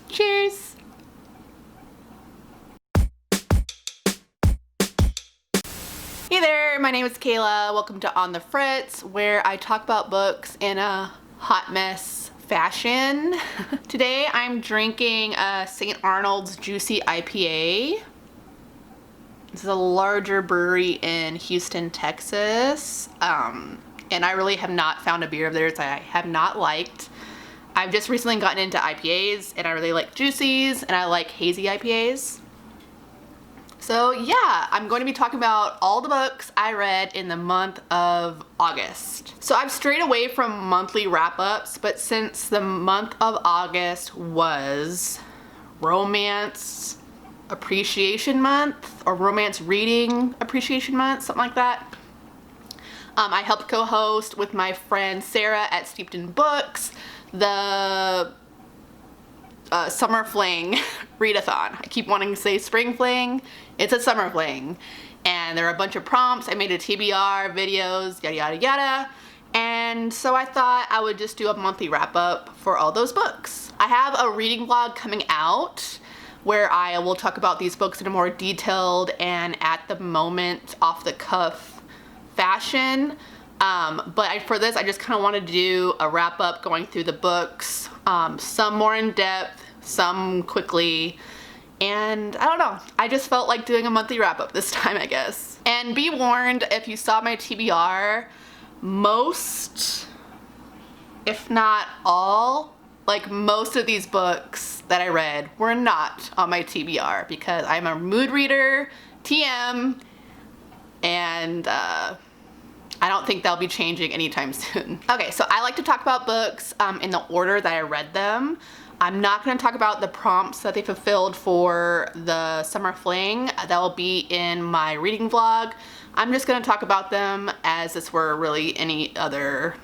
Cheers! Hey there, my name is Kayla. Welcome to On the Fritz, where I talk about books in a hot mess fashion. Today I'm drinking a St. Arnold's Juicy IPA. This is a larger brewery in Houston, Texas. And I really have not found a beer of theirs I have not liked. I've just recently gotten into IPAs and I really like juicies and I like hazy IPAs. So yeah, I'm going to be talking about all the books I read in the month of August. So I've strayed away from monthly wrap-ups, but since the month of August was Romance Appreciation Month or Romance Reading Appreciation Month, something like that. I helped co-host with my friend Sarah at Steeped in Books the Summer Fling readathon. I keep wanting to say Spring Fling. It's a Summer Fling. And there are a bunch of prompts. I made a TBR, videos, yada yada yada. And so I thought I would just do a monthly wrap up for all those books. I have a reading vlog coming out where I will talk about these books in a more detailed and at the moment off the cuff fashion. For this I just kind of wanted to do a wrap up going through the books, some more in depth, some quickly, and I don't know, I just felt like doing a monthly wrap up this time, I guess. And be warned, if you saw my TBR, most, if not all, like most of these books that I read were not on my TBR because I'm a mood reader, TM, and I don't think they'll be changing anytime soon. Okay, so I like to talk about books in the order that I read them. I'm not going to talk about the prompts that they fulfilled for the Summer Fling. That will be in my reading vlog. I'm just going to talk about them as this were really any other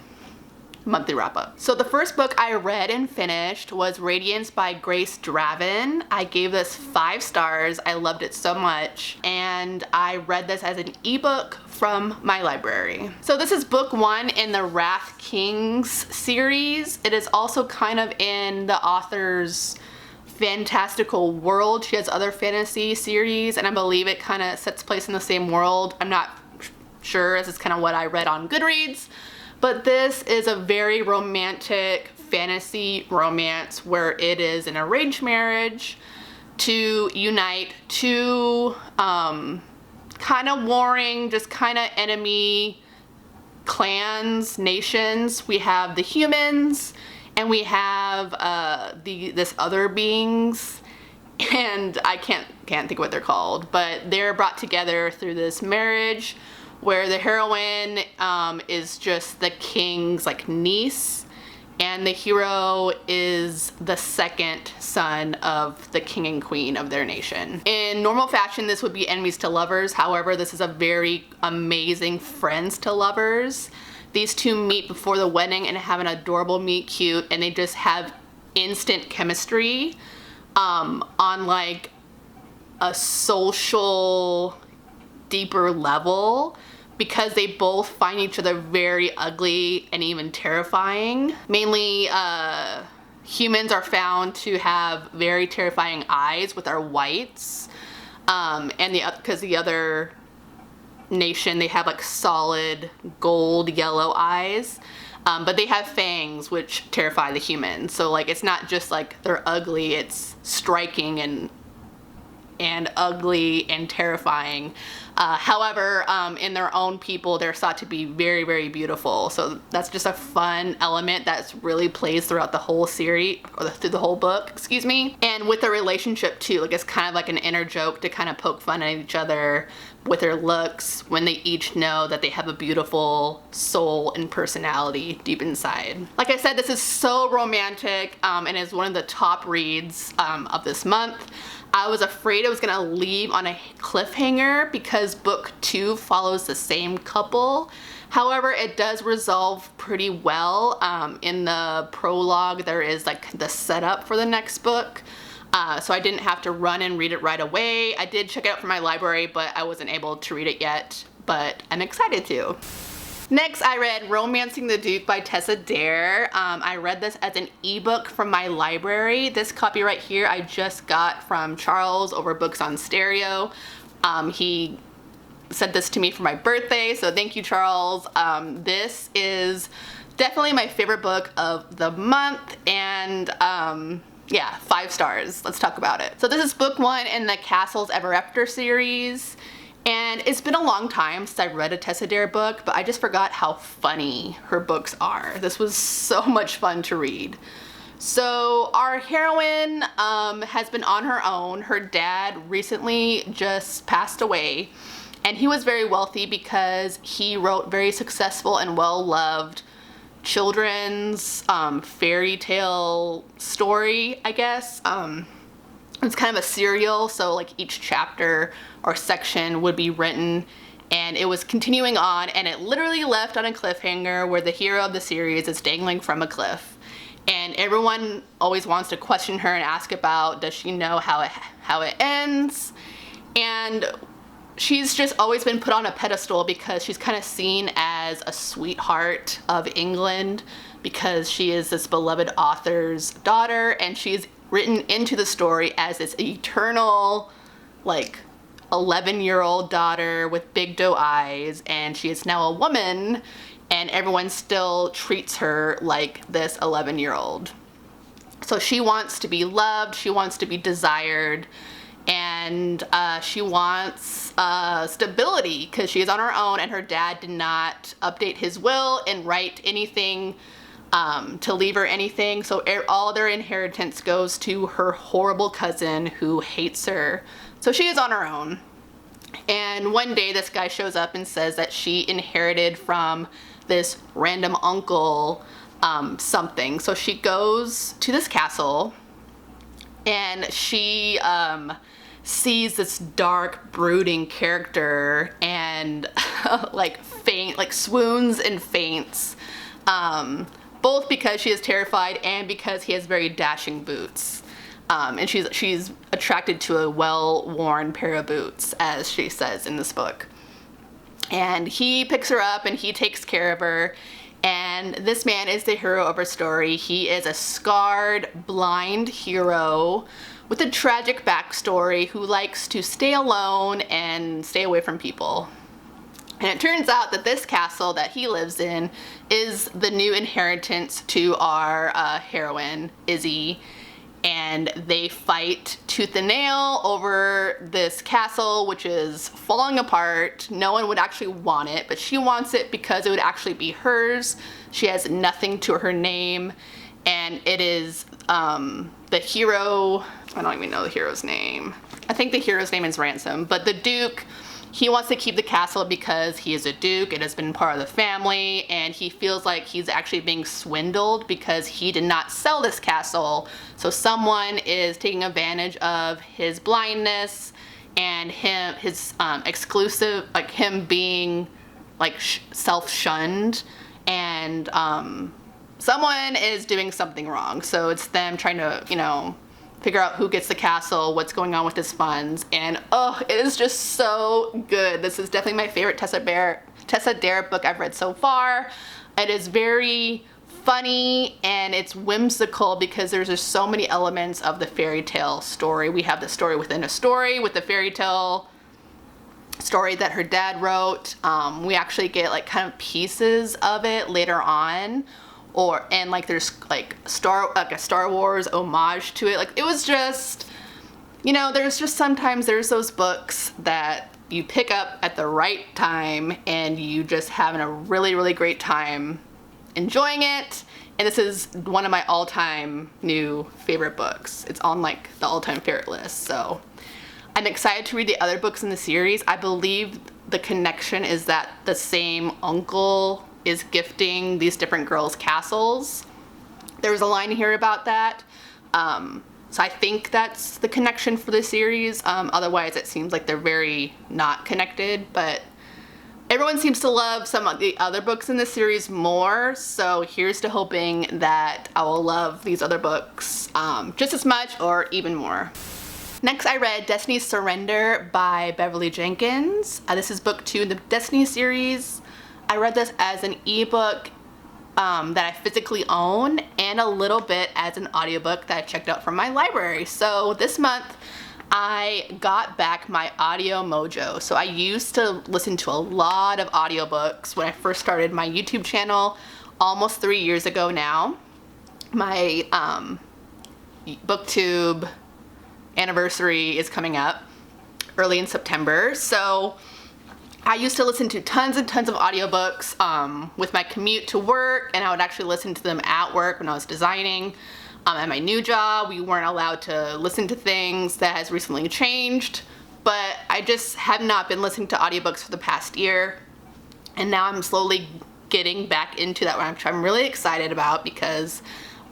monthly wrap up. So the first book I read and finished was Radiance by Grace Draven. I gave this 5 stars. I loved it so much. And I read this as an ebook from my library. So this is book 1 in the Wrath Kings series. It is also kind of in the author's fantastical world. She has other fantasy series and I believe it kind of sets place in the same world. I'm not sure, this is kind of what I read on Goodreads. But this is a very romantic fantasy romance where it is an arranged marriage to unite two kind of warring, just kind of enemy clans, nations. We have the humans and we have this other beings, and I can't think what they're called, but they're brought together through this marriage where the heroine is just the king's like niece and the hero is the second son of the king and queen of their nation. In normal fashion this would be enemies to lovers, however this is a very amazing friends to lovers. These two meet before the wedding and have an adorable meet cute and they just have instant chemistry on like a social deeper level, because they both find each other very ugly and even terrifying. Mainly humans are found to have very terrifying eyes with our whites, and because the other nation they have like solid gold yellow eyes, but they have fangs which terrify the humans. So like it's not just like they're ugly, it's striking and ugly and terrifying. However, in their own people, they're thought to be very, very beautiful. So that's just a fun element that really plays throughout the whole series, or through the whole book, excuse me. And with the relationship too, like it's kind of like an inner joke to kind of poke fun at each other with their looks when they each know that they have a beautiful soul and personality deep inside. Like I said, this is so romantic and is one of the top reads of this month. I was afraid I was gonna leave on a cliffhanger because book 2 follows the same couple. However, it does resolve pretty well. In the prologue, there is like the setup for the next book. So I didn't have to run and read it right away. I did check it out from my library, but I wasn't able to read it yet, but I'm excited to. Next, I read Romancing the Duke by Tessa Dare. I read this as an ebook from my library. This copy right here I just got from Charles over Books on Stereo. He sent this to me for my birthday, so thank you, Charles. This is definitely my favorite book of the month, and yeah, 5 stars. Let's talk about it. So this is book 1 in the Castles Ever After series. And it's been a long time since I read a Tessa Dare book, but I just forgot how funny her books are. This was so much fun to read. So our heroine has been on her own. Her dad recently just passed away, and he was very wealthy because he wrote very successful and well-loved children's fairy tale story, I guess. It's kind of a serial, so like each chapter or section would be written, and it was continuing on, and it literally left on a cliffhanger where the hero of the series is dangling from a cliff, and everyone always wants to question her and ask about, does she know how it ends? And she's just always been put on a pedestal because she's kind of seen as a sweetheart of England because she is this beloved author's daughter, and she's written into the story as this eternal, like, 11-year-old daughter with big doe eyes, and she is now a woman, and everyone still treats her like this 11-year-old. So she wants to be loved, she wants to be desired, and she wants stability because she is on her own, and her dad did not update his will and write anything to leave her anything, so all their inheritance goes to her horrible cousin who hates her. So she is on her own. And one day this guy shows up and says that she inherited from this random uncle something. So she goes to this castle, and she sees this dark, brooding character, and like swoons and faints. Both because she is terrified and because he has very dashing boots. And she's attracted to a well-worn pair of boots, as she says in this book. And he picks her up and he takes care of her. And this man is the hero of her story. He is a scarred, blind hero with a tragic backstory who likes to stay alone and stay away from people. And it turns out that this castle that he lives in is the new inheritance to our heroine, Izzy. And they fight tooth and nail over this castle, which is falling apart. No one would actually want it, but she wants it because it would actually be hers. She has nothing to her name. And it is the hero, I don't even know the hero's name. I think the hero's name is Ransom, but the Duke, he wants to keep the castle because he is a duke, it has been part of the family, and he feels like he's actually being swindled because he did not sell this castle. So someone is taking advantage of his blindness and his exclusive, like him being like self-shunned, and someone is doing something wrong. So it's them trying to, you know, figure out who gets the castle, what's going on with his funds, and oh, it is just so good. This is definitely my favorite Tessa Dare book I've read so far. It is very funny and it's whimsical because there's just so many elements of the fairy tale story. We have the story within a story with the fairy tale story that her dad wrote. We actually get like kind of pieces of it later on. And like there's like a Star Wars homage to it. Like it was just, you know, there's just sometimes there's those books that you pick up at the right time and you just having a really, really great time enjoying it. And this is one of my all-time new favorite books. It's on like the all-time favorite list. So I'm excited to read the other books in the series. I believe the connection is that the same uncle is gifting these different girls castles. There's a line here about that. So I think that's the connection for the series. Otherwise it seems like they're very not connected, but everyone seems to love some of the other books in the series more. So here's to hoping that I will love these other books just as much or even more. Next I read Destiny's Surrender by Beverly Jenkins. This is book 2 in the Destiny series. I read this as an ebook that I physically own, and a little bit as an audiobook that I checked out from my library. So this month I got back my audio mojo. So I used to listen to a lot of audiobooks when I first started my YouTube channel almost 3 years ago now. My booktube anniversary is coming up early in September. So I used to listen to tons and tons of audiobooks with my commute to work, and I would actually listen to them at work when I was designing. At my new job, we weren't allowed to listen to things. That has recently changed, but I just have not been listening to audiobooks for the past year, and now I'm slowly getting back into that, which I'm really excited about because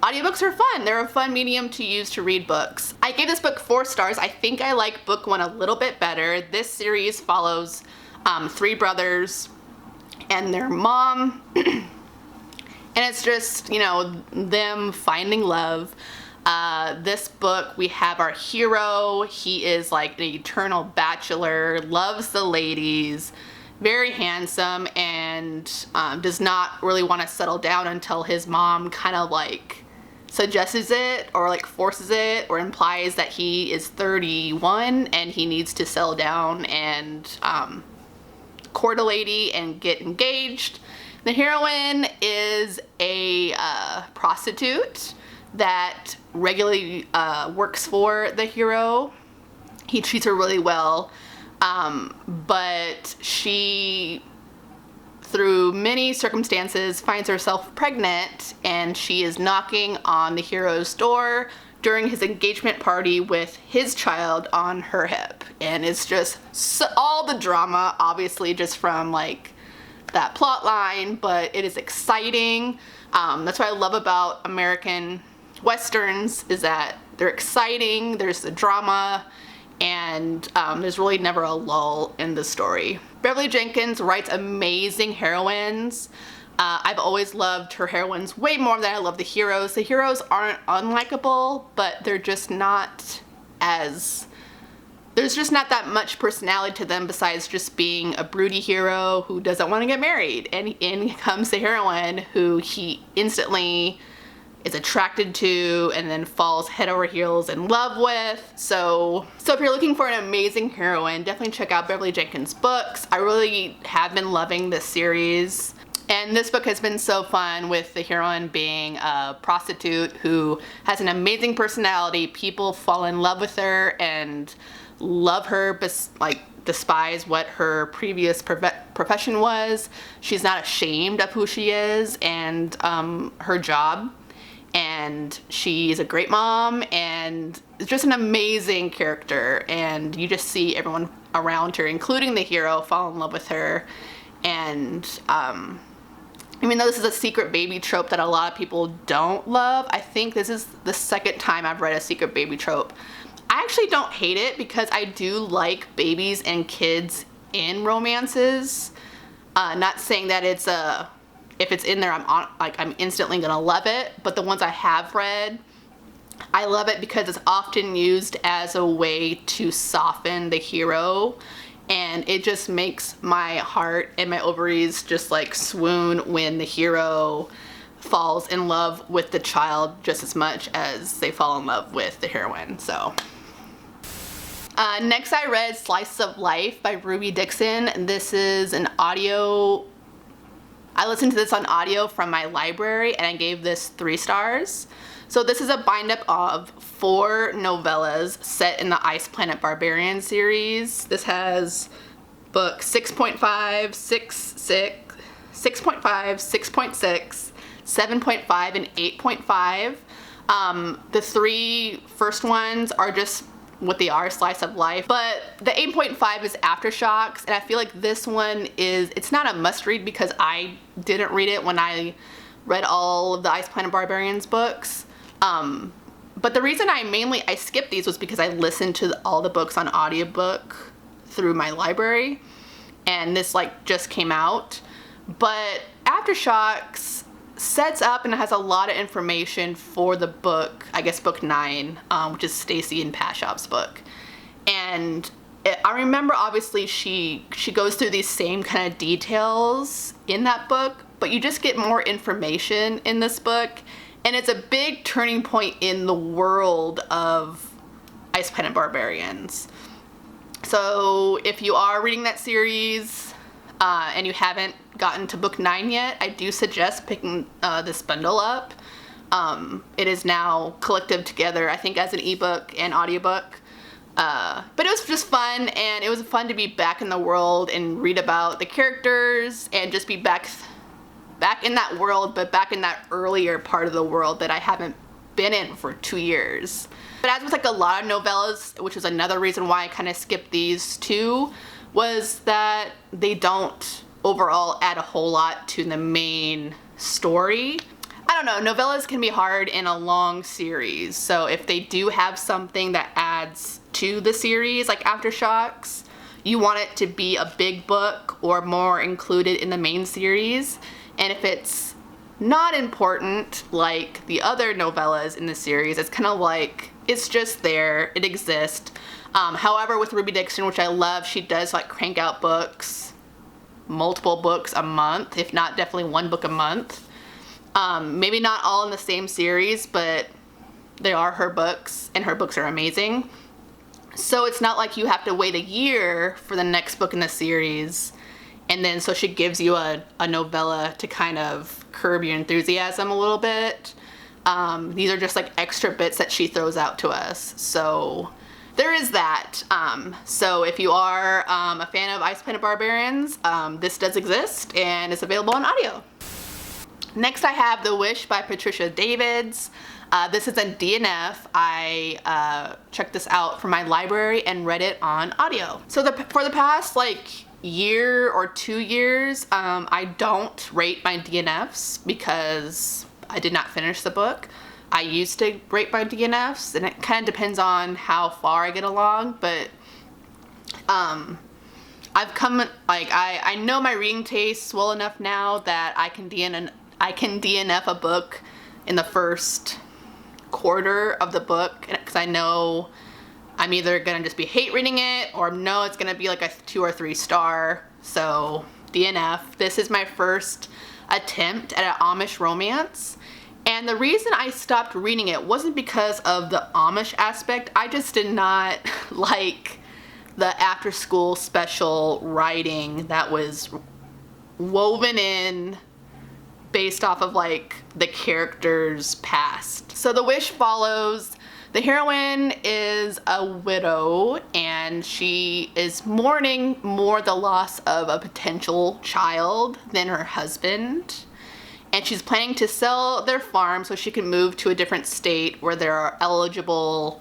audiobooks are fun. They're a fun medium to use to read books. I gave this book 4 stars. I think I like book 1 a little bit better. This series follows 3 brothers and their mom, and it's just, you know, them finding love. This book, we have our hero. He is like an eternal bachelor, loves the ladies, very handsome, and does not really want to settle down until his mom kind of like suggests it, or like forces it, or implies that he is 31 and he needs to settle down and court a lady and get engaged. The heroine is a prostitute that regularly works for the hero. He treats her really well, but she, through many circumstances, finds herself pregnant, and she is knocking on the hero's door during his engagement party with his child on her hip. And it's just all the drama, obviously, just from like that plot line, but it is exciting. That's what I love about American Westerns, is that they're exciting, there's the drama, and there's really never a lull in the story. Beverly Jenkins writes amazing heroines. I've always loved her heroines way more than I love the heroes. The heroes aren't unlikable, but they're just not as... there's just not that much personality to them besides just being a broody hero who doesn't want to get married. And in comes the heroine who he instantly is attracted to and then falls head over heels in love with. So if you're looking for an amazing heroine, definitely check out Beverly Jenkins' books. I really have been loving this series. And this book has been so fun, with the heroine being a prostitute who has an amazing personality. People fall in love with her and love her, despise what her previous profession was. She's not ashamed of who she is and her job. And she's a great mom, and it's just an amazing character. And you just see everyone around her, including the hero, fall in love with her. And even though this is a secret baby trope that a lot of people don't love, I think this is the second time I've read a secret baby trope. I actually don't hate it, because I do like babies and kids in romances. Not saying that it's if it's in there, I'm instantly gonna love it. But the ones I have read, I love it because it's often used as a way to soften the hero, and it just makes my heart and my ovaries just like swoon when the hero falls in love with the child just as much as they fall in love with the heroine. So next I read Slice of Life by Ruby Dixon. This is an audio. I listened to this on audio from my library, and I gave this 3 stars. So this is a bind-up of 4 novellas set in the Ice Planet Barbarian series. This has book 6.5, 6.5, 6.6, 7.5, and 8.5. The 3 first ones are just what they are, slice of life, but the 8.5 is Aftershocks, and I feel like this one it's not a must read because I didn't read it when I read all of the Ice Planet Barbarians books. But the reason I skipped these was because I listened to all the books on audiobook through my library, and this like just came out. But Aftershocks sets up and has a lot of information for the book, I guess book 9, which is Stacy and Pashov's book. And I remember obviously she goes through these same kind of details in that book, but you just get more information in this book, and it's a big turning point in the world of Ice Planet Barbarians. So if you are reading that series and you haven't gotten to book 9 yet, I do suggest picking this bundle up. It is now collected together, I think, as an ebook and audiobook. But it was just fun, and it was fun to be back in the world and read about the characters and just be back in that world, but back in that earlier part of the world that I haven't been in for 2 years. But as with like a lot of novellas, which is another reason why I kind of skipped these two, was that they don't overall add a whole lot to the main story. I don't know, novellas can be hard in a long series, so if they do have something that adds to the series, like Aftershocks, you want it to be a big book or more included in the main series. And if it's not important, like the other novellas in the series, it's kind of like, it's just there, it exists. However, with Ruby Dixon, which I love, she does like crank out books, multiple books a month, if not definitely 1 book a month. Maybe not all in the same series, but they are her books, and her books are amazing. So it's not like you have to wait a year for the next book in the series, and then so she gives you a novella to kind of curb your enthusiasm a little bit. These are just like extra bits that she throws out to us. So there is that. So if you are a fan of Ice Planet Barbarians, this does exist and it's available on audio. Next I have The Wish by Patricia Davids. This is a DNF. I checked this out from my library and read it on audio. So for the past like year or 2 years, I don't rate my DNFs because I did not finish the book. I used to rate my DNFs, and it kind of depends on how far I get along, but I've come, like, I know my reading tastes well enough now that I can DNF a book in the first quarter of the book, because I know I'm either gonna just be hate reading it, or no, it's gonna be like a 2 or 3 star. So DNF. This is my first attempt at an Amish romance, and the reason I stopped reading it wasn't because of the Amish aspect. I just did not like the after school special writing that was woven in based off of like the character's past. So The Wish follows, the heroine is a widow, and she is mourning more the loss of a potential child than her husband. And she's planning to sell their farm so she can move to a different state where there are eligible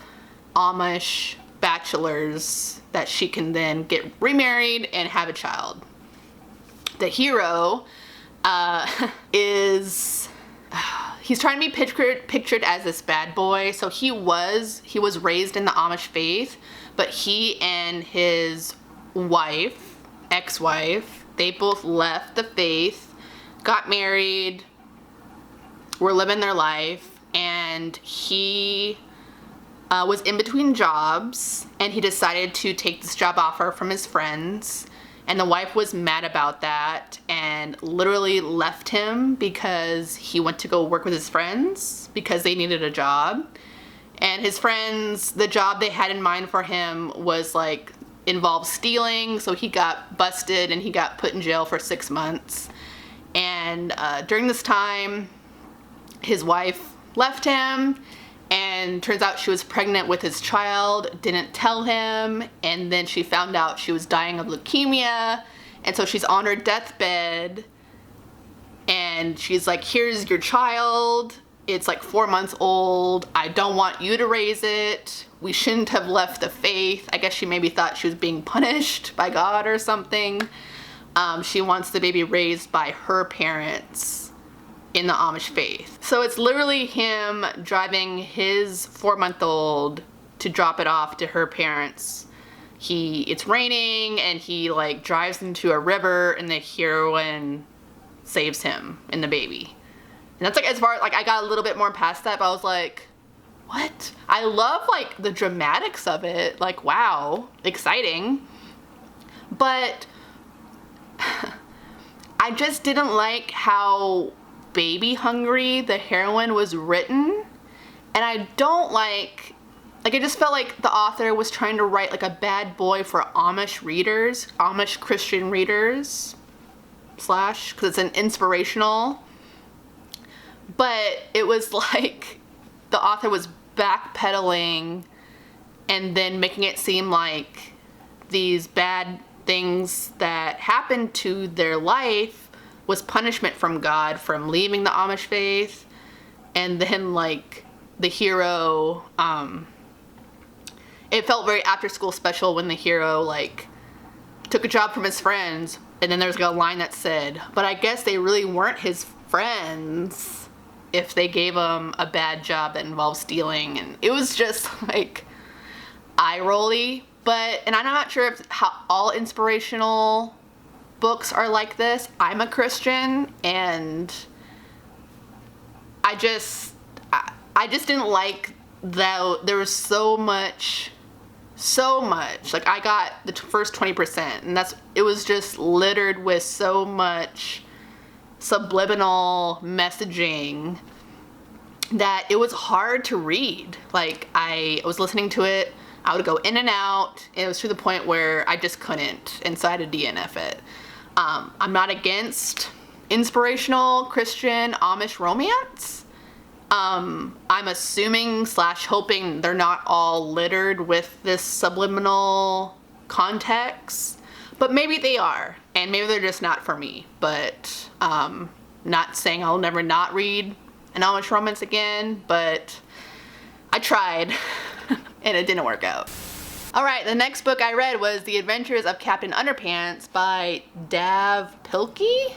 Amish bachelors that she can then get remarried and have a child. The hero he's trying to be pictured as this bad boy. So he was raised in the Amish faith, but he and his wife, ex-wife, they both left the faith, got married, were living their life, and he was in between jobs, and he decided to take this job offer from his friends. And the wife was mad about that and literally left him because he went to go work with his friends because they needed a job. And his friends, the job they had in mind for him was like involved stealing, so he got busted and he got put in jail for 6 months. And during this time, his wife left him, and turns out she was pregnant with his child, didn't tell him, and then she found out she was dying of leukemia, and so she's on her deathbed, and she's like, here's your child, it's like 4 months old, I don't want you to raise it, we shouldn't have left the faith. I guess she maybe thought she was being punished by God or something. She wants the baby raised by her parents in the Amish faith. So it's literally him driving his 4-month-old to drop it off to her parents. It's raining, and he like drives into a river, and the heroine saves him and the baby. And that's like as far, like I got a little bit more past that, but I was like, what? I love like the dramatics of it. Like, wow, exciting. But I just didn't like how baby hungry the heroine was written. And I don't like I just felt like the author was trying to write like a bad boy for Amish readers, Amish Christian readers, because it's an inspirational. But it was like the author was backpedaling and then making it seem like these bad things that happened to their life was punishment from God from leaving the Amish faith. And then like the hero, it felt very After School Special when the hero like took a job from his friends, and then there's like a line that said, but I guess they really weren't his friends if they gave him a bad job that involved stealing. And it was just like eye-rolly. And I'm not sure if how all inspirational books are like this. I'm a Christian, and I just didn't like that there was so much, like I got the first 20%, and it was just littered with so much subliminal messaging that it was hard to read. Like I was listening to it, I would go in and out, and it was to the point where I just couldn't, and so I had to DNF it. I'm not against inspirational Christian Amish romance. I'm assuming / hoping they're not all littered with this subliminal context, but maybe they are, and maybe they're just not for me. But not saying I'll never not read an Amish romance again, but I tried and it didn't work out. Alright, the next book I read was The Adventures of Captain Underpants by Pilkey.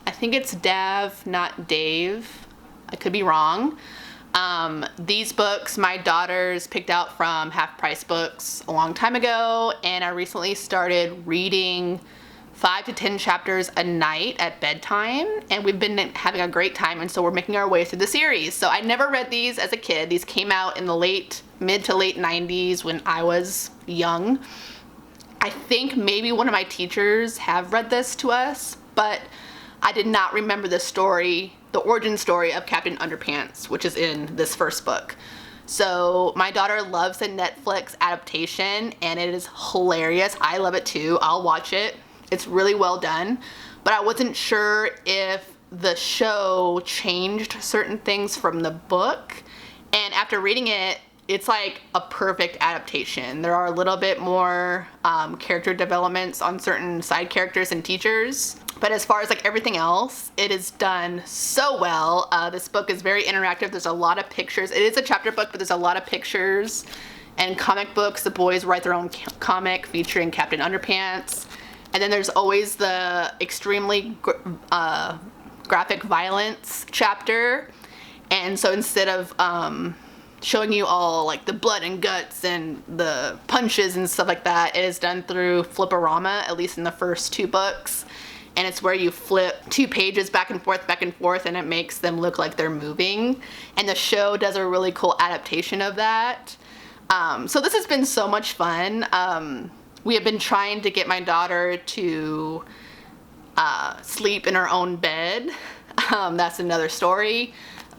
I think it's Dav, not Dave. I could be wrong. These books my daughters picked out from Half Price Books a long time ago, and I recently started reading 5 to 10 chapters a night at bedtime, and we've been having a great time, and so we're making our way through the series. So I never read these as a kid. These came out in the mid to late 90s when I was young. I think maybe one of my teachers have read this to us, but I did not remember the origin story of Captain Underpants, which is in this first book. So my daughter loves the Netflix adaptation, and it is hilarious. I love it too. I'll watch it. It's really well done, but I wasn't sure if the show changed certain things from the book, and after reading it, it's like a perfect adaptation. There are a little bit more character developments on certain side characters and teachers, but as far as like everything else, it is done so well. This book is very interactive. There's a lot of pictures. It is a chapter book, but there's a lot of pictures and comic books. The boys write their own comic featuring Captain Underpants. And then there's always the extremely graphic violence chapter. And so instead of showing you all like the blood and guts and the punches and stuff like that, it is done through Fliporama, at least in the first 2 books. And it's where you flip 2 pages back and forth, and it makes them look like they're moving. And the show does a really cool adaptation of that. So this has been so much fun. We have been trying to get my daughter to sleep in her own bed. That's another story.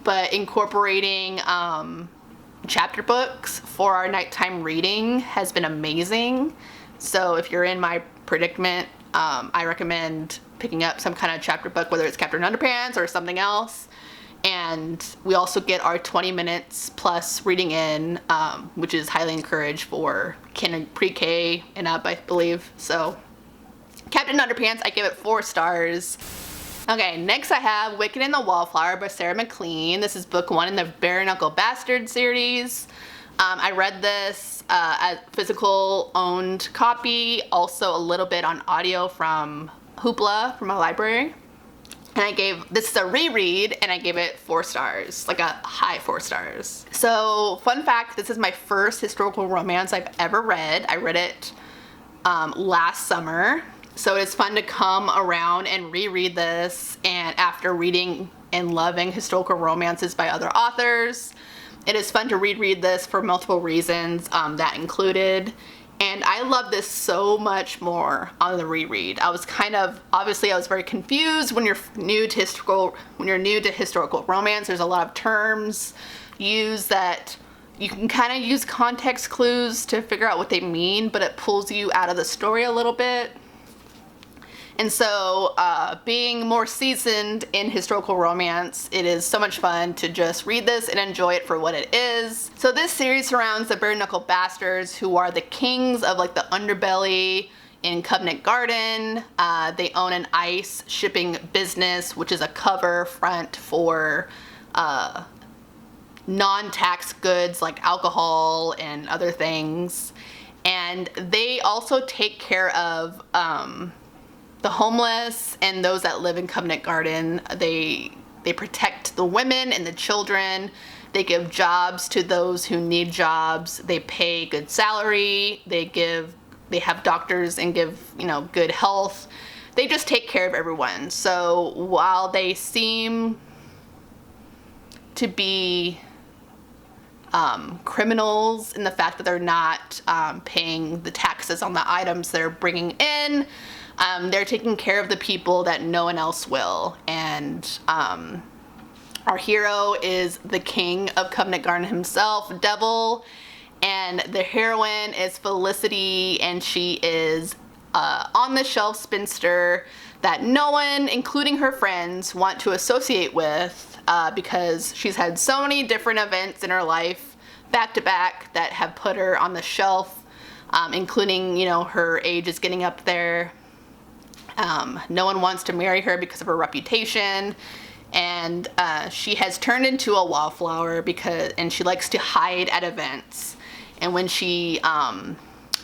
But incorporating chapter books for our nighttime reading has been amazing. So if you're in my predicament, I recommend picking up some kind of chapter book, whether it's Captain Underpants or something else. And we also get our 20 minutes plus reading in, which is highly encouraged for pre-K and up, I believe. So Captain Underpants, I give it 4 stars. Okay, next I have Wicked and the Wallflower by Sarah MacLean. This is book 1 in the Bare Knuckle Bastard series. I read this as physical owned copy, also a little bit on audio from Hoopla from my library. And this is a reread, and I gave it 4 stars, like a high 4 stars. So, fun fact, this is my first historical romance I've ever read. I read it last summer. So it's fun to come around and reread this, and after reading and loving historical romances by other authors, It is fun to reread this for multiple reasons, that included. And I love this so much more on the reread. I was obviously I was very confused when you're new to historical romance. There's a lot of terms used that you can kind of use context clues to figure out what they mean, but it pulls you out of the story a little bit. And so, being more seasoned in historical romance, it is so much fun to just read this and enjoy it for what it is. So this series surrounds the bare knuckle bastards who are the kings of like the underbelly in Covenant Garden. They own an ice shipping business, which is a cover front for non-tax goods like alcohol and other things. And they also take care of the homeless and those that live in Covenant Garden. They protect the women and the children. They give jobs to those who need jobs. They pay good salary. They have doctors and give, good health. They just take care of everyone. So while they seem to be criminals in the fact that they're not paying the taxes on the items they're bringing in, they're taking care of the people that no one else will. And our hero is the king of Covenant Garden himself, Devil, and the heroine is Felicity, and she is on the shelf spinster that no one, including her friends, want to associate with because she's had so many different events in her life back to back that have put her on the shelf, including, her age is getting up there. No one wants to marry her because of her reputation, and she has turned into a wallflower and she likes to hide at events. And when she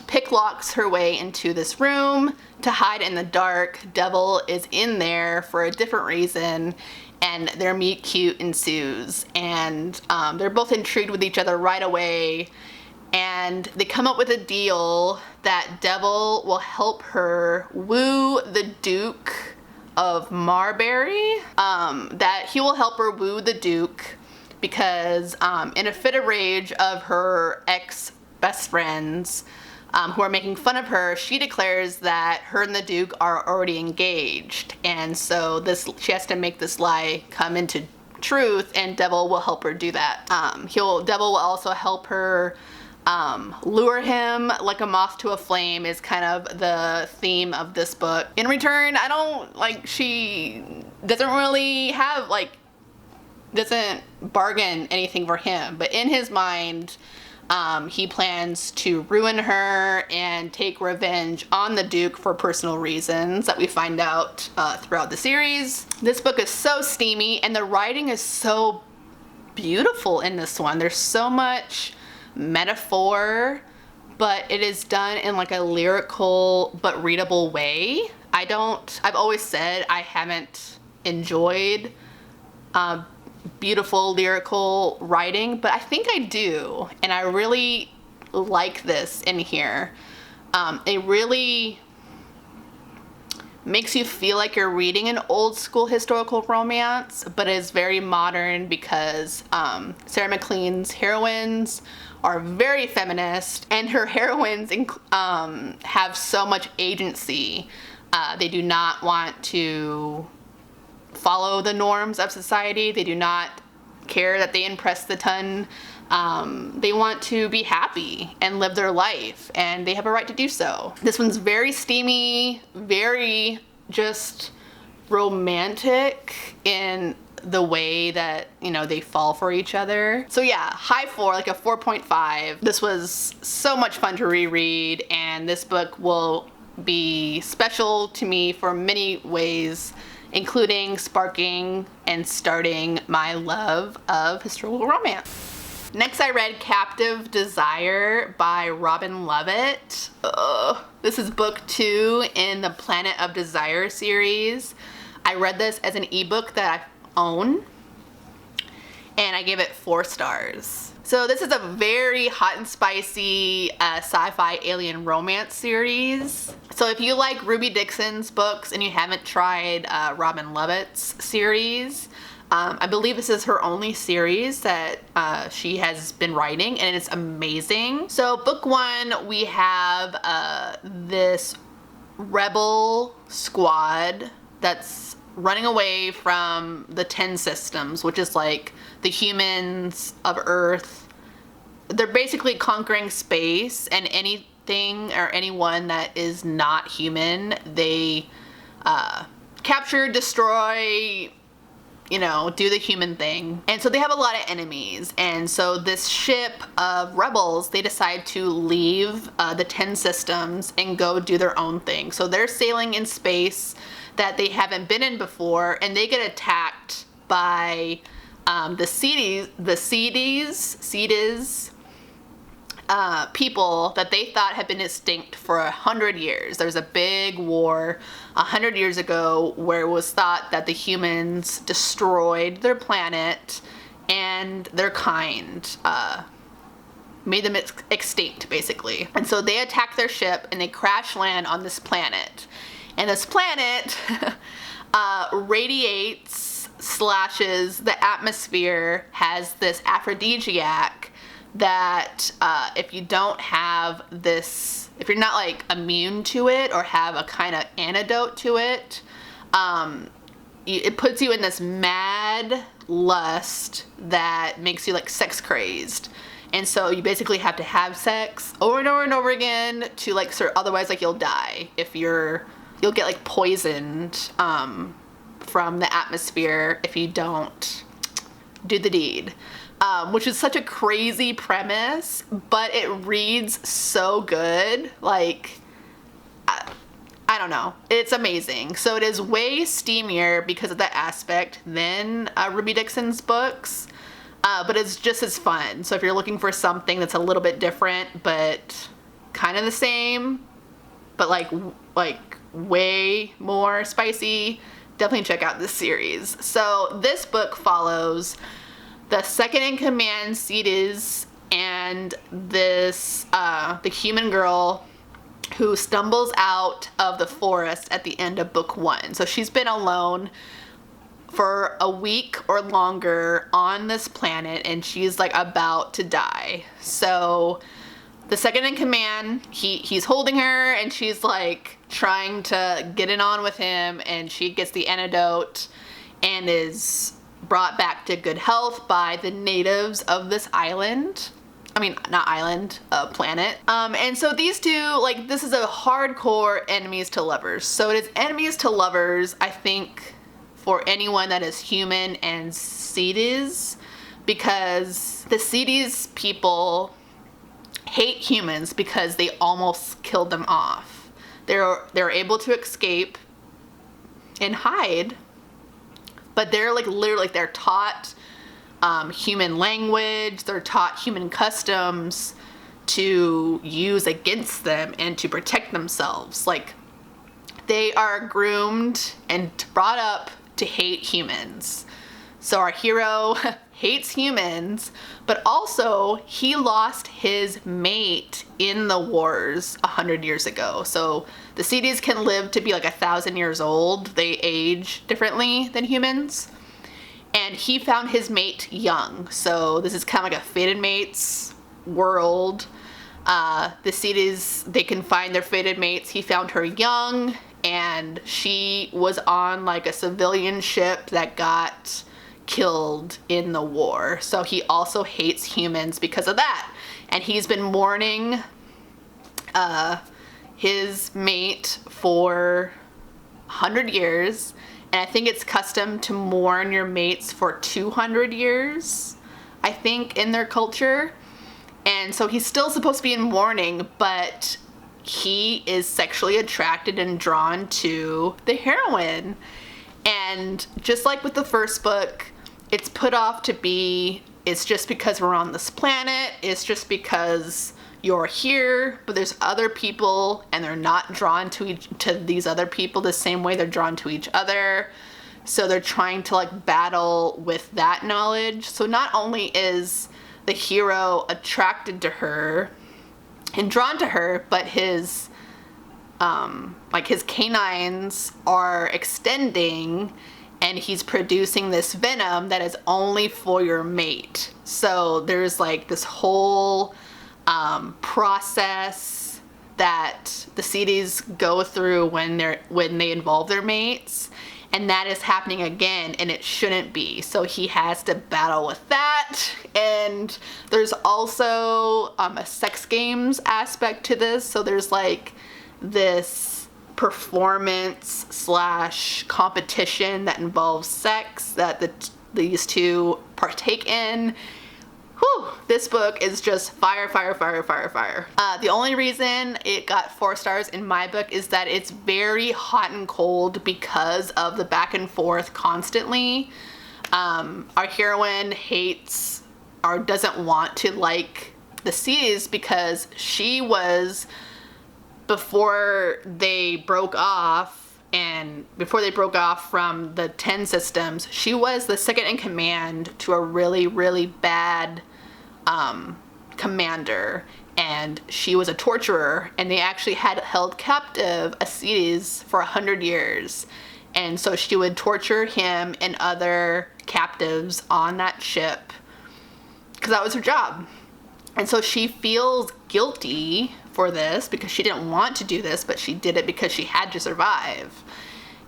picklocks her way into this room to hide in the dark, Devil is in there for a different reason, and their meet cute ensues. And they're both intrigued with each other right away. And they come up with a deal that Devil will help her woo the Duke of Marbury. That he will help her woo the Duke because in a fit of rage of her ex-best friends who are making fun of her, she declares that her and the Duke are already engaged. And so she has to make this lie come into truth, and Devil will help her do that. Devil will also help her lure him like a moth to a flame is kind of the theme of this book. In return, she doesn't really have, doesn't bargain anything for him, but in his mind, he plans to ruin her and take revenge on the Duke for personal reasons that we find out throughout the series. This book is so steamy, and the writing is so beautiful in this one. There's so much metaphor, but it is done in like a lyrical but readable way. I've always said I haven't enjoyed beautiful lyrical writing, but I think I do, and I really like this in here. It really makes you feel like you're reading an old school historical romance, but is very modern because Sarah MacLean's heroines are very feminist, and her heroines have so much agency. They do not want to follow the norms of society. They do not care that they impress the ton. They want to be happy and live their life, and they have a right to do so. This one's very steamy, very just romantic in the way that, they fall for each other. So yeah, high 4, like a 4.5. This was so much fun to reread, and this book will be special to me for many ways, including sparking and starting my love of historical romance. Next, I read Captive Desire by Robin Lovett. This is book 2 in the Planet of Desire series. I read this as an ebook that I own, and I gave it 4 stars. So this is a very hot and spicy sci-fi alien romance series. So if you like Ruby Dixon's books and you haven't tried Robin Lovett's series, I believe this is her only series that she has been writing, and it's amazing. So book 1, we have this rebel squad that's running away from the 10 systems, which is like the humans of Earth. They're basically conquering space, and anything or anyone that is not human, they capture, destroy, you know, do the human thing. And so they have a lot of enemies. And so this ship of rebels, they decide to leave the 10 systems and go do their own thing. So they're sailing in space that they haven't been in before, and they get attacked by the Cedes people that they thought had been extinct for 100 years. There was a big war 100 years ago where it was thought that the humans destroyed their planet and their kind, made them extinct, basically. And so they attack their ship and they crash land on this planet. And this planet radiates, slashes the atmosphere, has this aphrodisiac that if you don't have this, if you're not like immune to it or have a kind of antidote to it, it puts you in this mad lust that makes you like sex crazed. And so you basically have to have sex over and over and over again to like otherwise like you'll die if you'll get like poisoned from the atmosphere if you don't do the deed. Which is such a crazy premise, but it reads so good. Like, I don't know. It's amazing. So it is way steamier because of that aspect than Ruby Dixon's books, but it's just as fun. So if you're looking for something that's a little bit different, but kind of the same, but like way more spicy, definitely check out this series. So this book follows the second in command, Cedes, and this the human girl who stumbles out of the forest at the end of book 1. So she's been alone for a week or longer on this planet, and she's like about to die. So the second in command, he's holding her, and she's like trying to get it on with him, and she gets the antidote and is brought back to good health by the natives of this island. I mean, not island, planet. And so these two, like, this is a hardcore enemies to lovers. So it is enemies to lovers, I think, for anyone that is human and Cedes, because the Cedes people hate humans because they almost killed them off. They're able to escape and hide, but they're like literally like they're taught human language, they're taught human customs to use against them and to protect themselves. Like, they are groomed and brought up to hate humans. So our hero hates humans, but also he lost his mate in the wars 100 years ago. So the Cedes can live to be like 1,000 years old. They age differently than humans. And he found his mate young. So this is kind of like a fated mates world. The Cedes, they can find their fated mates. He found her young, and she was on like a civilian ship that got killed in the war. So he also hates humans because of that. And he's been mourning his mate for 100 years. And I think it's custom to mourn your mates for 200 years, I think, in their culture. And so he's still supposed to be in mourning, but he is sexually attracted and drawn to the heroine. And just like with the first book, it's put off to be, it's just because we're on this planet, it's just because you're here, but there's other people and they're not drawn to these other people the same way they're drawn to each other. So they're trying to like battle with that knowledge. So not only is the hero attracted to her and drawn to her, but his like his canines are extending, and he's producing this venom that is only for your mate. So there's like this whole process that the Seedies go through when they involve their mates, and that is happening again, and it shouldn't be. So he has to battle with that. And there's also a sex games aspect to this. So there's like this performance slash competition that involves sex that these two partake in. Whew, this book is just fire, fire, fire, fire, fire. The only reason it got 4 stars in my book is that it's very hot and cold because of the back and forth constantly. Our heroine hates or doesn't want to like the Seedies because she was, before they broke off from the 10 systems, she was the second in command to a really, really bad commander, and she was a torturer, and they actually had held captive a Seedies for 100 years. And so she would torture him and other captives on that ship because that was her job. And so she feels guilty for this because she didn't want to do this, but she did it because she had to survive.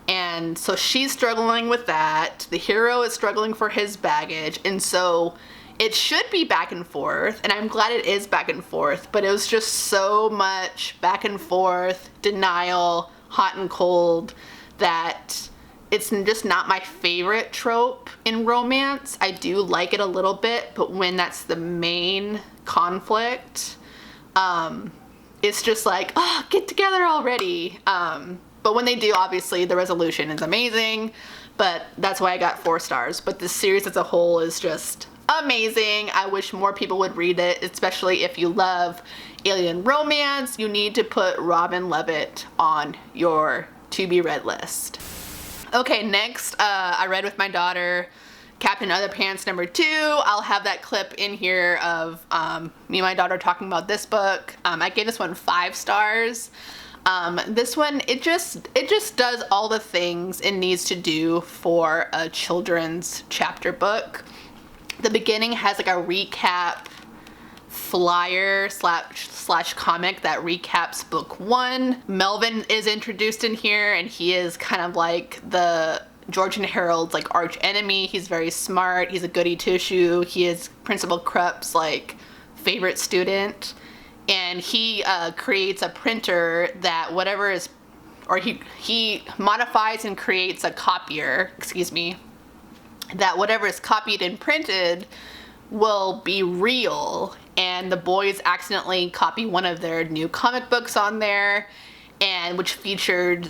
And so she's struggling with that. The hero is struggling for his baggage. And so it should be back and forth, and I'm glad it is back and forth, but it was just so much back and forth, denial, hot and cold, that it's just not my favorite trope in romance. I do like it a little bit, but when that's the main conflict, it's just like, oh, get together already. But when they do, obviously, the resolution is amazing, but that's why I got 4 stars. But the series as a whole is just amazing. I wish more people would read it, especially if you love alien romance. You need to put Robin Lovett on your to-be-read list. Okay, next, I read with my daughter Captain Underpants #2. I'll have that clip in here of me and my daughter talking about this book. I gave this one 5 stars. This one, it just does all the things it needs to do for a children's chapter book. The beginning has like a recap flyer slash comic that recaps book 1. Melvin is introduced in here, and he is kind of like the George and Harold's like arch enemy. He's very smart. He's a goody two-shoe. He is Principal Krupp's like favorite student, and he creates a printer that whatever is, or he modifies and creates a copier, that whatever is copied and printed will be real. And the boys accidentally copy one of their new comic books on there, and which featured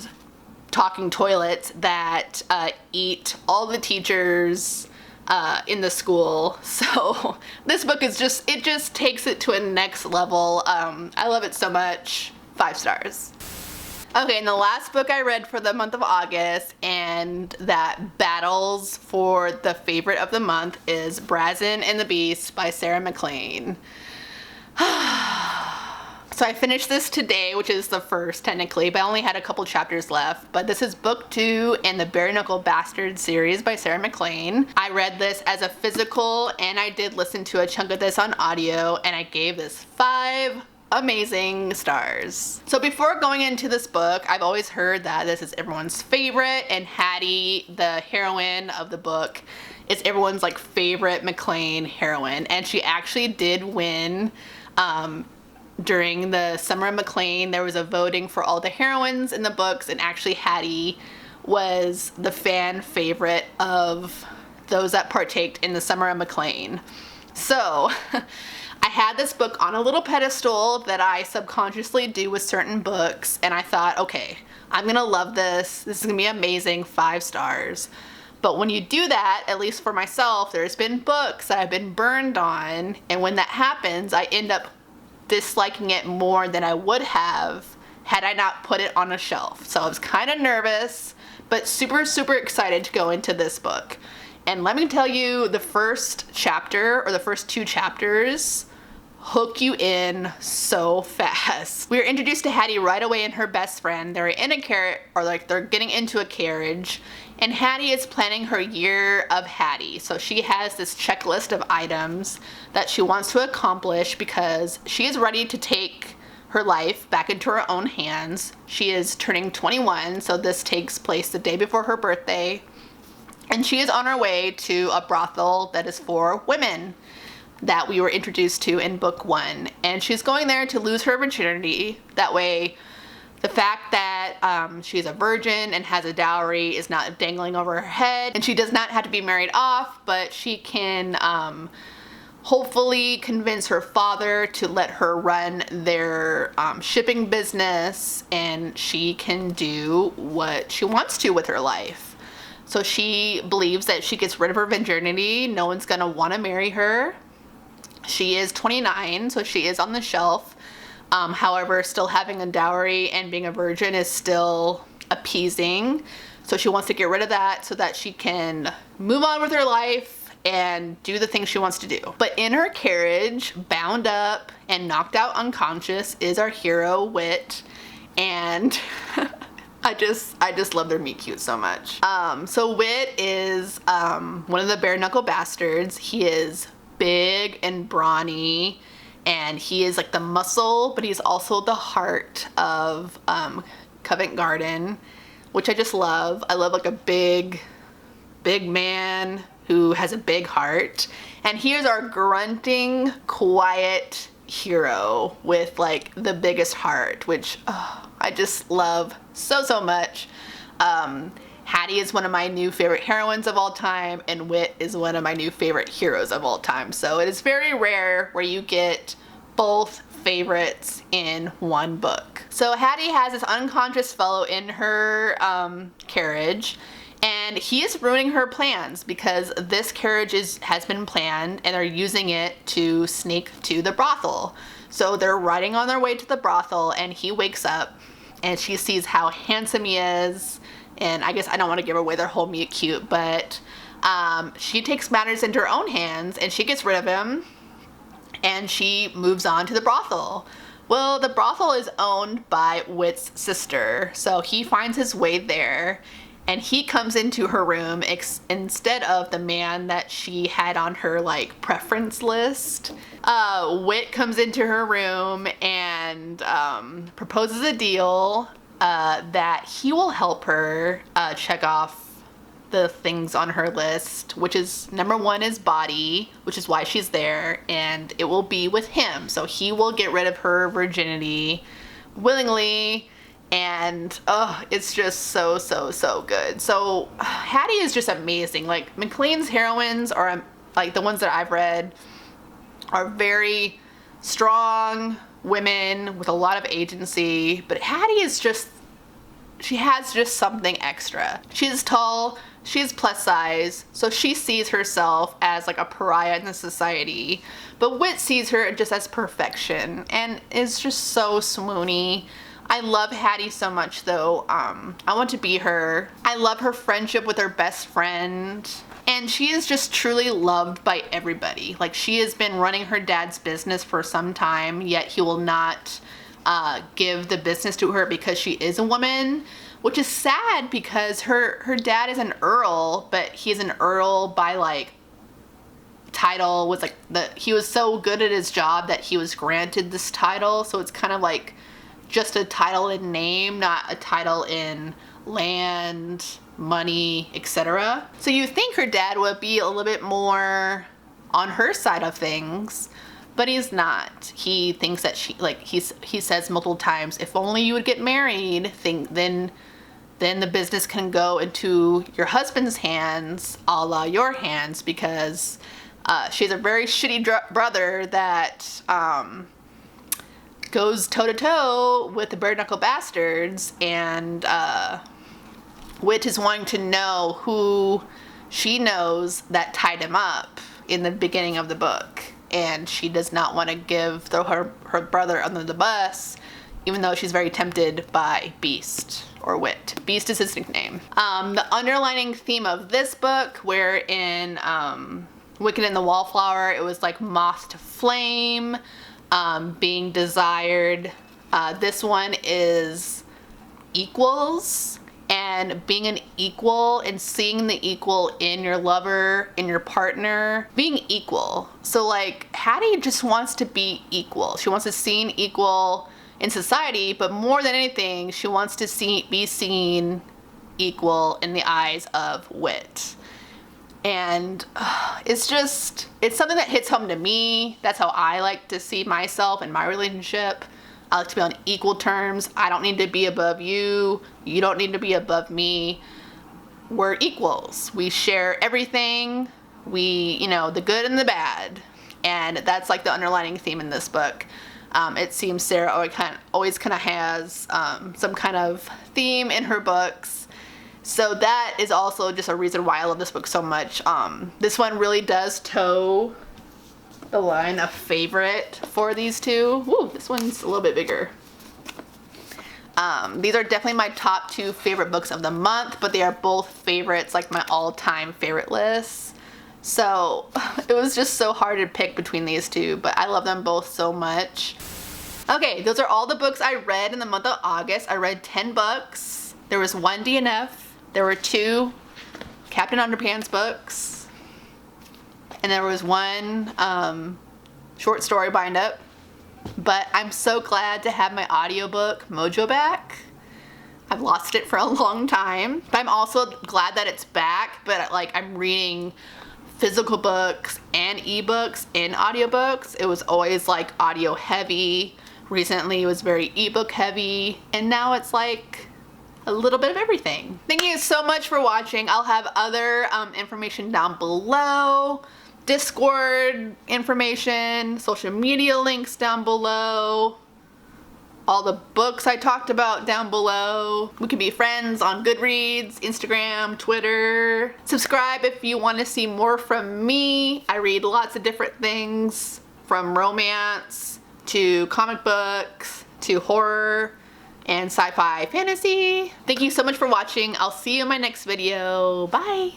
talking toilets that eat all the teachers in the school. So this book is just takes it to a next level. I love it so much. 5 stars. Okay, and the last book I read for the month of August, and that battles for the favorite of the month, is Brazen and the Beast by Sarah MacLean. So I finished this today, which is the first technically, but I only had a couple chapters left. But this is book 2 in the Bare Knuckle Bastard series by Sarah MacLean. I read this as a physical, and I did listen to a chunk of this on audio, and I gave this 5 amazing stars. So before going into this book, I've always heard that this is everyone's favorite, and Hattie, the heroine of the book, is everyone's like favorite MacLean heroine, and she actually did win. During the Summer of MacLean, there was a voting for all the heroines in the books, and actually Hattie was the fan favorite of those that partaked in the Summer of MacLean. So I had this book on a little pedestal that I subconsciously do with certain books, and I thought, okay, I'm gonna love this. This is gonna be amazing, 5 stars. But when you do that, at least for myself, there's been books that I've been burned on, and when that happens, I end up disliking it more than I would have had I not put it on a shelf. So I was kind of nervous, but super, super excited to go into this book. And let me tell you, the first chapter, or the first 2 chapters, hook you in so fast. We are introduced to Hattie right away and her best friend. They're in a carriage, or like they're getting into a carriage, and Hattie is planning her year of Hattie. So she has this checklist of items that she wants to accomplish because she is ready to take her life back into her own hands. She is turning 21, so this takes place the day before her birthday. And she is on her way to a brothel that is for women that we were introduced to in book 1. And she's going there to lose her virginity. That way, the fact that she's a virgin and has a dowry is not dangling over her head. And she does not have to be married off, but she can hopefully convince her father to let her run their shipping business, and she can do what she wants to with her life. So she believes that if she gets rid of her virginity, no one's gonna wanna marry her. She is 29, so she is on the shelf. However, still having a dowry and being a virgin is still appeasing. So she wants to get rid of that so that she can move on with her life and do the things she wants to do. But in her carriage, bound up and knocked out unconscious, is our hero, Whit. And I just love their meet cute so much. So Whit is one of the bare knuckle bastards. He is big and brawny, and he is like the muscle, but he's also the heart of Covent Garden, which I just love. I love like a big man who has a big heart. And here's our grunting, quiet hero with like the biggest heart, which I just love so much. Hattie is one of my new favorite heroines of all time, and Whit is one of my new favorite heroes of all time. So it is very rare where you get both favorites in one book. So Hattie has this unconscious fellow in her carriage, and he is ruining her plans because this carriage has been planned and they're using it to sneak to the brothel. So they're riding on their way to the brothel, and he wakes up and she sees how handsome he is. And I guess I don't want to give away their whole meet cute, but she takes matters into her own hands and she gets rid of him and she moves on to the brothel. Well, the brothel is owned by Whit's sister, so he finds his way there and he comes into her room instead of the man that she had on her like preference list. Whit comes into her room and proposes a deal that he will help her check off the things on her list, which is number 1 is body, which is why she's there, and it will be with him. So he will get rid of her virginity willingly, and it's just so good. So Hattie is just amazing. Like MacLean's heroines are like the ones that I've read are very strong women with a lot of agency, but Hattie is just, she has just something extra. She's tall, she's plus size, so she sees herself as like a pariah in the society, but Whit sees her just as perfection and is just so swoony. I love Hattie so much though. I want to be her. I love her friendship with her best friend. And she is just truly loved by everybody. Like, she has been running her dad's business for some time, yet he will not give the business to her because she is a woman, which is sad because her dad is an earl, but he's an earl by like title. Was like he was so good at his job that he was granted this title, so it's kind of like just a title in name, not a title in land, money, etc. So you think her dad would be a little bit more on her side of things, but he's not. He thinks that she, like he says multiple times, if only you would get married, then the business can go into your husband's hands, a la your hands, because she's a very shitty brother that goes toe-to-toe with the bare knuckle bastards, and Whit is wanting to know who she knows that tied him up in the beginning of the book, and she does not want to throw her brother under the bus, even though she's very tempted by Beast, or Whit. Beast is his nickname. The underlining theme of this book, where in Wicked and the Wallflower, it was like moth to flame. being desired. This one is equals, and being an equal and seeing the equal in your lover, in your partner, being equal. So like Hattie just wants to be equal. She wants to seem equal in society, but more than anything, she wants to be seen equal in the eyes of Wit. And it's something that hits home to me. That's how I like to see myself in my relationship. I like to be on equal terms. I don't need to be above you. You don't need to be above me. We're equals. We share everything. The good and the bad. And that's like the underlining theme in this book. It seems Sarah always kind of has some kind of theme in her books. So that is also just a reason why I love this book so much. This one really does toe the line of favorite for these two. Ooh, this one's a little bit bigger. These are definitely my top 2 favorite books of the month, but they are both favorites, like my all-time favorite lists. So it was just so hard to pick between these two, but I love them both so much. Okay, those are all the books I read in the month of August. I read 10 books. There was 1 DNF. There were 2 Captain Underpants books. And there was 1 short story bind up. But I'm so glad to have my audiobook Mojo back. I've lost it for a long time. But I'm also glad that it's back, but like I'm reading physical books and ebooks in audiobooks. It was always like audio heavy. Recently it was very ebook heavy, and now it's like a little bit of everything. Thank you so much for watching. I'll have other information down below. Discord information, social media links down below. All the books I talked about down below. We can be friends on Goodreads, Instagram, Twitter. Subscribe if you want to see more from me. I read lots of different things, from romance to comic books to horror and sci-fi fantasy. Thank you so much for watching. I'll see you in my next video. Bye.